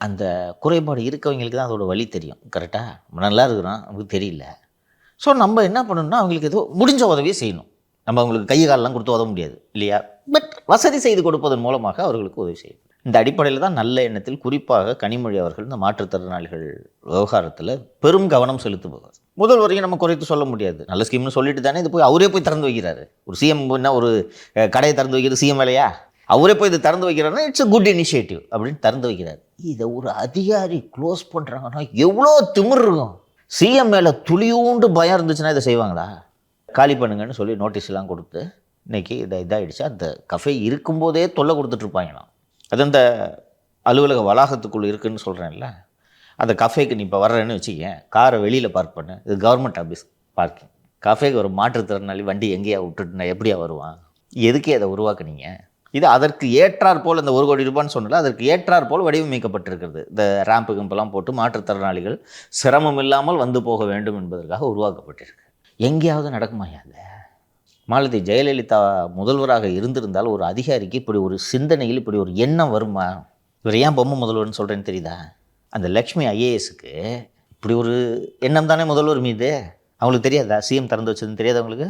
அந்த குறைபாடு இருக்கவங்களுக்கு தான் அதோட வலி தெரியும். கரெக்டாக? நம்ம நல்லா இருக்கிறோம், நமக்கு தெரியல. ஸோ நம்ம என்ன பண்ணணும்னா, அவங்களுக்கு ஏதோ முடிஞ்ச உதவியை செய்யணும். நம்ம அவங்களுக்கு கை காலெல்லாம் கொடுத்து உதவ முடியாது இல்லையா? பட் வசதி செய்து கொடுப்பதன் மூலமாக அவர்களுக்கு உதவி செய்யும். இந்த அடிப்படையில் தான் நல்ல எண்ணத்தில் குறிப்பாக கனிமொழி அவர்கள் இந்த மாற்றுத்திறனாளிகள் விவகாரத்தில் பெரும் கவனம் செலுத்துபவர். முதல்வரையும் நம்ம குறைத்து சொல்ல முடியாது. நல்ல ஸ்கீம்னு சொல்லிட்டு தானே இது போய் அவரே போய் திறந்து வைக்கிறாரு. ஒரு சிஎம் என்ன ஒரு கடையை திறந்து வைக்கிறது சிஎம் வேலையா? அவரே போய் இதை திறந்து வைக்கிறாருன்னா இட்ஸ் அ குட் இனிஷியேட்டிவ் அப்படின்னு திறந்து வைக்கிறார். இதை ஒரு அதிகாரி க்ளோஸ் பண்ணுறாங்கன்னா எவ்வளோ திமிர் இருக்கும். சிஎம் மேலே துளியூண்டு பயம் இருந்துச்சுன்னா இதை செய்வாங்களா? காலி பண்ணுங்கன்னு சொல்லி நோட்டீஸ்லாம் கொடுத்து இன்றைக்கி இதாகிடுச்சு. அந்த கஃபே இருக்கும்போதே தொல்லை கொடுத்துட்ருப்பாங்களாம். அது அந்த அலுவலக வளாகத்துக்குள்ளே இருக்குதுன்னு சொல்கிறேன்ல, அந்த கஃபேக்கு நீ இப்போ வர்றேன்னு வச்சுக்கேன், காரை வெளியில் பார்க் பண்ணு. இது கவர்மெண்ட் ஆஃபீஸ் பார்க்கிங். கஃபேக்கு ஒரு மாற்றுத்திறனாளி வண்டி எங்கேயா விட்டுட்டு நான் எப்படியா வருவான்? எதுக்கே அதை உருவாக்குனீங்க? இது அதற்கு ஏற்றாற் போல் இந்த 1 கோடி ரூபான்னு சொன்னல, அதற்கு ஏற்றாற் போல் வடிவமைக்கப்பட்டிருக்கிறது. இந்த ரேம்பு கிம்பெல்லாம் போட்டு மாற்றுத்திறனாளிகள் சிரமம் இல்லாமல் வந்து போக வேண்டும் என்பதற்காக உருவாக்கப்பட்டிருக்கு. எங்கேயாவது நடக்குமாயா? அது மாலதி ஜெயலலிதா முதல்வராக இருந்திருந்தால் ஒரு அதிகாரிக்கு இப்படி ஒரு சிந்தனையில் இப்படி ஒரு எண்ணம் வருமா? இவர் ஏன் பொம்மை முதல்வர்னு சொல்கிறேன்னு தெரியுதா? அந்த லக்ஷ்மி ஐஏஎஸ்க்கு இப்படி ஒரு எண்ணம் தானே முதல்வர் மீது. அவங்களுக்கு தெரியாதா? சிஎம் திறந்து வச்சதுன்னு தெரியாதா அவங்களுக்கு?